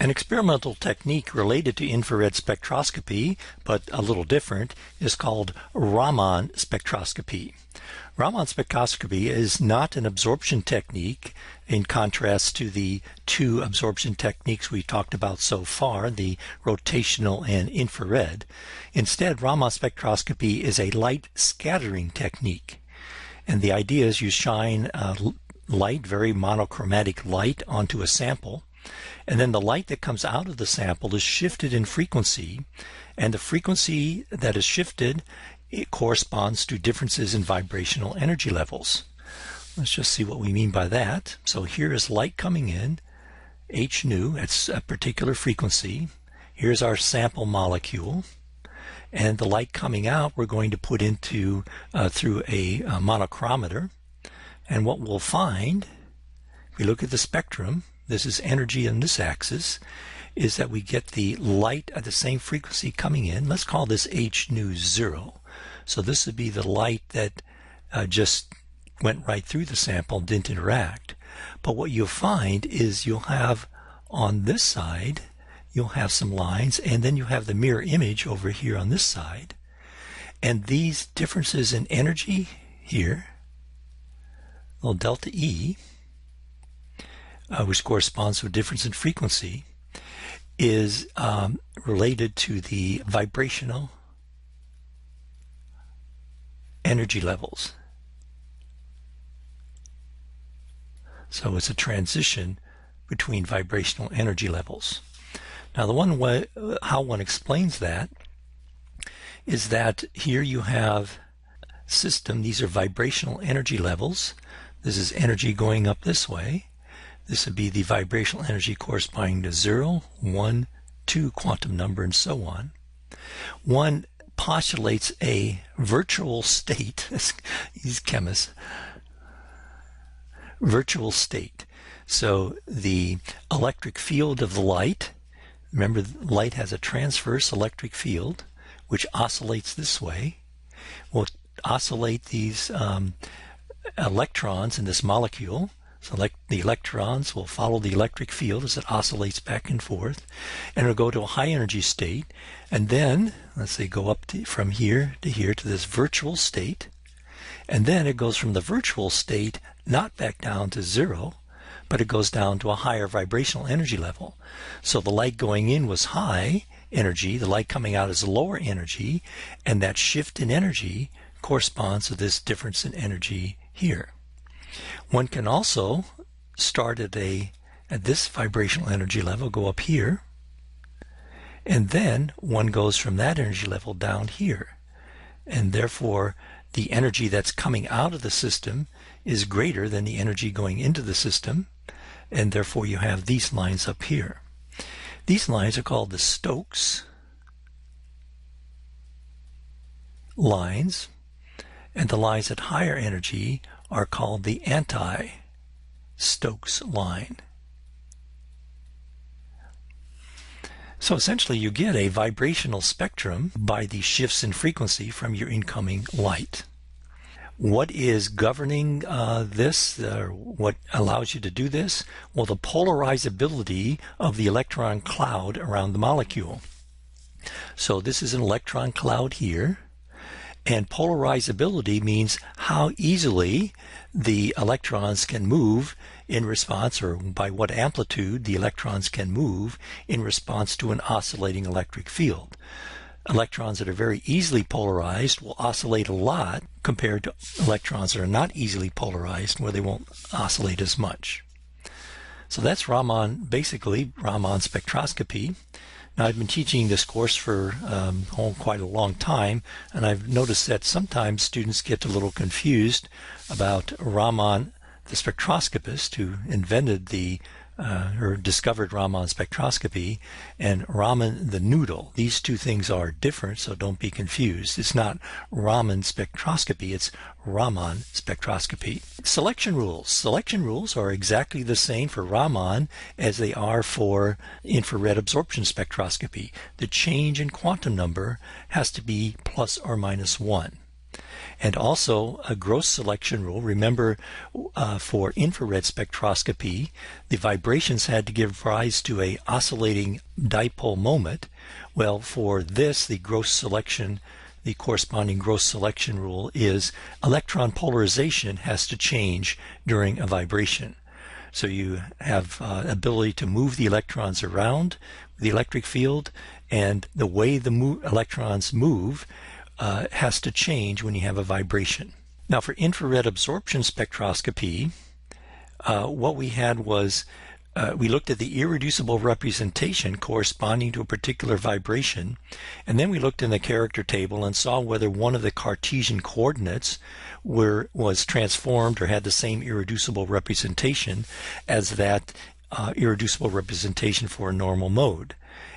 An experimental technique related to infrared spectroscopy, but a little different, is called Raman spectroscopy. Raman spectroscopy is not an absorption technique in contrast to the two absorption techniques we talked about so far, the rotational and infrared. Instead, Raman spectroscopy is a light scattering technique. And the idea is you shine light, very monochromatic light, onto a sample, and then the light that comes out of the sample is shifted in frequency, and the frequency that is shifted, it corresponds to differences in vibrational energy levels. Let's just see what we mean by that. So here is light coming in, h nu, at a particular frequency. Here's our sample molecule, and the light coming out we're going to put into through a monochromator. And what we'll find, if we look at the spectrum, this is energy on this axis, is that we get the light at the same frequency coming in. Let's call this h nu 0. So this would be the light that just went right through the sample, didn't interact. But what you'll find is you'll have on this side, you'll have some lines, and then you have the mirror image over here on this side. And these differences in energy here, little delta E, which corresponds to a difference in frequency, is related to the vibrational energy levels. So it's a transition between vibrational energy levels. Now, the one way how one explains that is that here you have system. These are vibrational energy levels. This is energy going up this way. This would be the vibrational energy corresponding to 0, 1, 2 quantum number, and so on. One postulates a virtual state, these chemists, virtual state. So the electric field of the light, remember light has a transverse electric field which oscillates this way, will oscillate these electrons in this molecule. So the electrons will follow the electric field as it oscillates back and forth, and it'll go to a high energy state, and then, let's say, go up from here to this virtual state, and then it goes from the virtual state not back down to 0, but it goes down to a higher vibrational energy level. So the light going in was high energy, the light coming out is lower energy, and that shift in energy corresponds to this difference in energy here. One can also start at this vibrational energy level, go up here, and then one goes from that energy level down here. And therefore, the energy that's coming out of the system is greater than the energy going into the system, and therefore you have these lines up here. These lines are called the Stokes lines, and the lines at higher energy are called the anti-Stokes line. So essentially you get a vibrational spectrum by the shifts in frequency from your incoming light. What is governing this, what allows you to do this? Well, the polarizability of the electron cloud around the molecule. So this is an electron cloud here, and polarizability means how easily the electrons can move in response, or by what amplitude the electrons can move in response to an oscillating electric field. Electrons that are very easily polarized will oscillate a lot compared to electrons that are not easily polarized, where they won't oscillate as much. So that's Raman, basically Raman spectroscopy. Now, I've been teaching this course for quite a long time, and I've noticed that sometimes students get a little confused about Raman, the spectroscopist who invented or discovered Raman spectroscopy, and Raman the noodle. These two things are different, so don't be confused. It's not Raman spectroscopy, it's Raman spectroscopy. Selection rules. Selection rules are exactly the same for Raman as they are for infrared absorption spectroscopy. The change in quantum number has to be plus or minus 1. And also a gross selection rule. Remember, for infrared spectroscopy, the vibrations had to give rise to a oscillating dipole moment. Well, for this, the corresponding gross selection rule is electron polarization has to change during a vibration. So you have ability to move the electrons around the electric field, and the way the electrons move has to change when you have a vibration. Now for infrared absorption spectroscopy, what we had was we looked at the irreducible representation corresponding to a particular vibration, and then we looked in the character table and saw whether one of the Cartesian coordinates was transformed or had the same irreducible representation as that irreducible representation for a normal mode.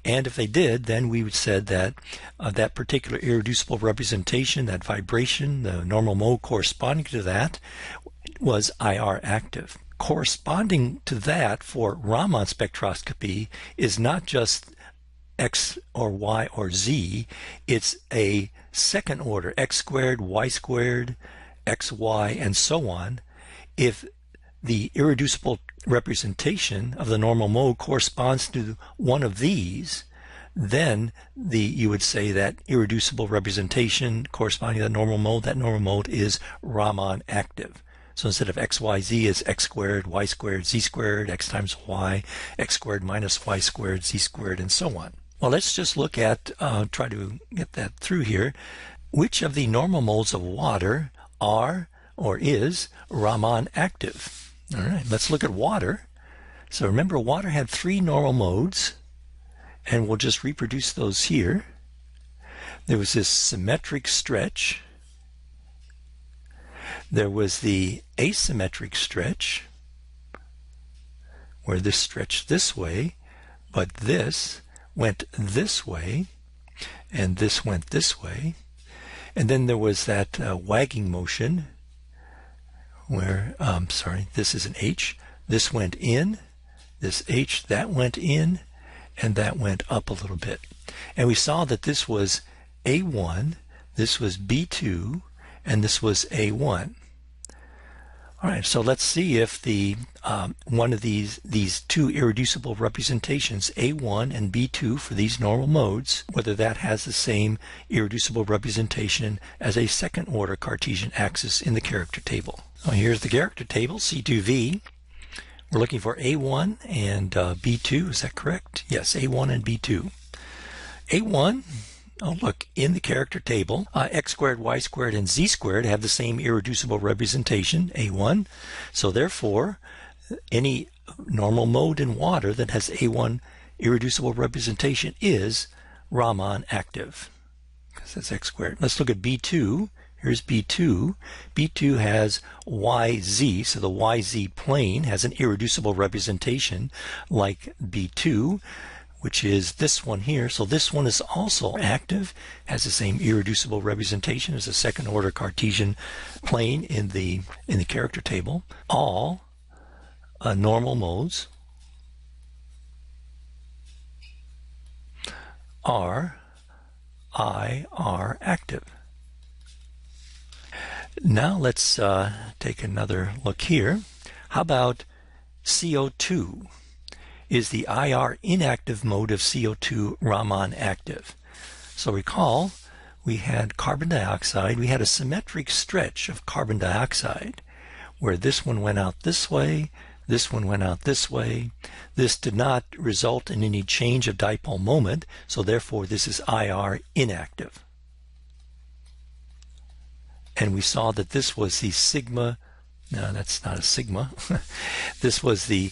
And if they did, then we said that that particular irreducible representation, that vibration, the normal mode corresponding to that, was IR active. Corresponding to that for Raman spectroscopy is not just X or Y or Z, it's a second order, X squared, Y squared, XY, and so on. If the irreducible representation of the normal mode corresponds to one of these, then you would say that irreducible representation corresponding to the normal mode, that normal mode is Raman active. So instead of XYZ is X squared, Y squared, Z squared, X times Y, X squared minus Y squared, Z squared, and so on. Well, let's just look at, try to get that through here. Which of the normal modes of water are or is Raman active? All right, let's look at water. So remember, water had three normal modes, and we'll just reproduce those here. There was this symmetric stretch. There was the asymmetric stretch, where this stretched this way, but this went this way, and this went this way. And then there was that wagging motion, where, this is an H. This went in, this H, that went in, and that went up a little bit. And we saw that this was A1, this was B2, and this was A1. All right, so let's see if the one of these two irreducible representations, A1 and B2 for these normal modes, whether that has the same irreducible representation as a second order Cartesian axis in the character table. So here's the character table, C2V. We're looking for A1 and B2, is that correct? Yes, A1 and B2. A1, oh look, in the character table, X squared, Y squared, and Z squared have the same irreducible representation, A1. So therefore, any normal mode in water that has A1 irreducible representation is Raman active, because that's X squared. Let's look at B2. Here's B2. B2 has YZ, so the YZ plane has an irreducible representation like B2, which is this one here. So this one is also active, has the same irreducible representation as a second order Cartesian plane in the character table. All normal modes are IR active. Now let's take another look here. How about CO2? Is the IR inactive mode of CO2 Raman active? So recall, we had carbon dioxide. We had a symmetric stretch of carbon dioxide where this one went out this way, this one went out this way. This did not result in any change of dipole moment, so therefore this is IR inactive. And we saw that this was the sigma, no, that's not a sigma. This was the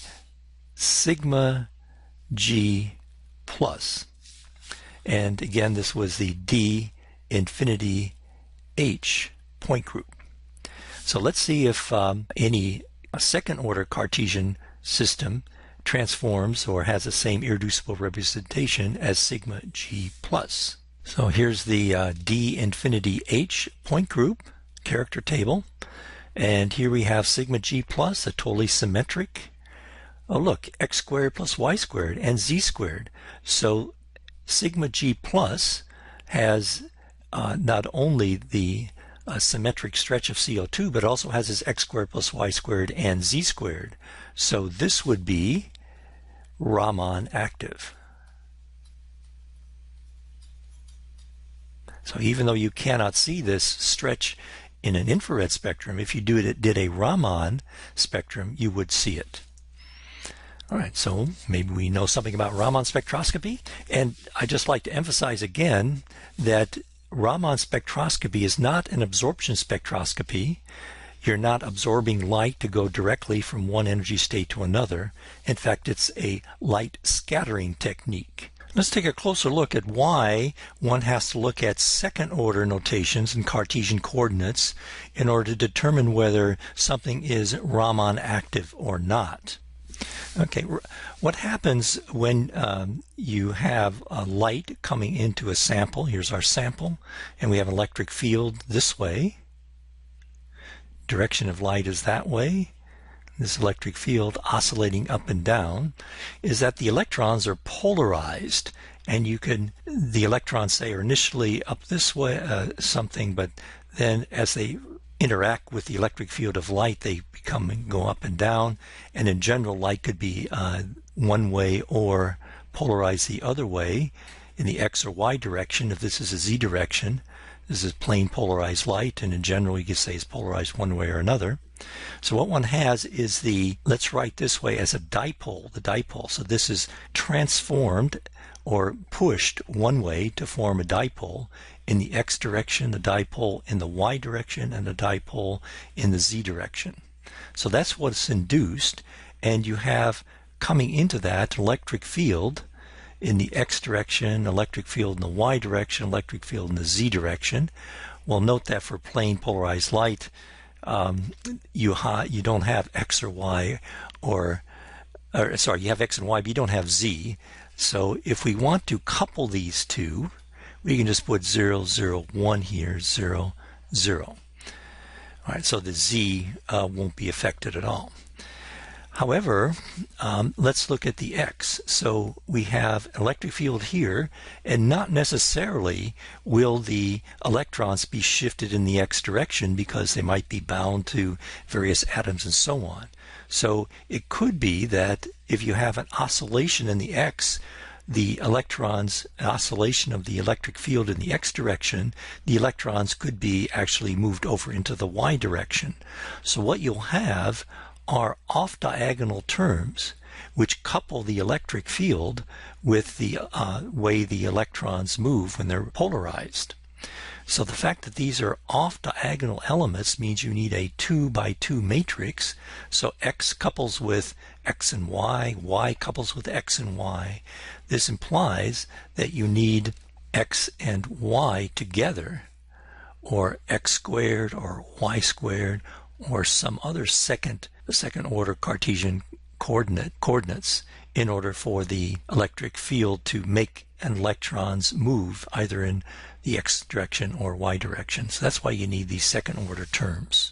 sigma G plus. And again, this was the D infinity H point group. So let's see if any second order Cartesian system transforms or has the same irreducible representation as sigma G plus. So here's the D infinity H point group character table, and here we have sigma G plus, a totally symmetric. Oh look, X squared plus Y squared and Z squared. So sigma G plus has not only the a symmetric stretch of CO2, but it also has this x squared plus y squared and z squared. So this would be Raman active. So even though you cannot see this stretch in an infrared spectrum, if you did a Raman spectrum, you would see it. All right, so maybe we know something about Raman spectroscopy. And I'd just like to emphasize again that Raman spectroscopy is not an absorption spectroscopy. You're not absorbing light to go directly from one energy state to another. In fact, it's a light scattering technique. Let's take a closer look at why one has to look at second order notations in Cartesian coordinates in order to determine whether something is Raman active or not. Okay, what happens when you have a light coming into a sample? Here's our sample, and we have an electric field this way. Direction of light is that way. This electric field oscillating up and down, is that the electrons are polarized, and the electrons say are initially up this way, something, but then as they interact with the electric field of light, they go up and down, and in general light could be one way or polarized the other way in the x or y direction. If this is a z direction, this is plain polarized light, and in general you could say it's polarized one way or another. So what one has is let's write this way as a dipole, the dipole. So this is transformed or pushed one way to form a dipole in the x direction, the dipole in the y direction, and the dipole in the z direction. So that's what's induced, and you have coming into that electric field in the x direction, electric field in the y direction, electric field in the z direction. Well, note that for plain polarized light, you don't have x or y, you have x and y, but you don't have z. So if we want to couple these two, we can just put 0, 0, 1 here, 0, 0. All right, so the z won't be affected at all. However, let's look at the x. So we have an electric field here, and not necessarily will the electrons be shifted in the x direction because they might be bound to various atoms and so on. So it could be that if you have an oscillation in the x, the electrons, oscillation of the electric field in the x direction, the electrons could be actually moved over into the y direction. So what you'll have are off-diagonal terms which couple the electric field with the way the electrons move when they're polarized. So the fact that these are off-diagonal elements means you need a 2 by 2 matrix. So x couples with x and y couples with x and y. This implies that you need x and y together, or x squared or y squared, or some other second order Cartesian coordinates in order for the electric field to make an electrons move either in the x direction or y direction. So that's why you need these second order terms.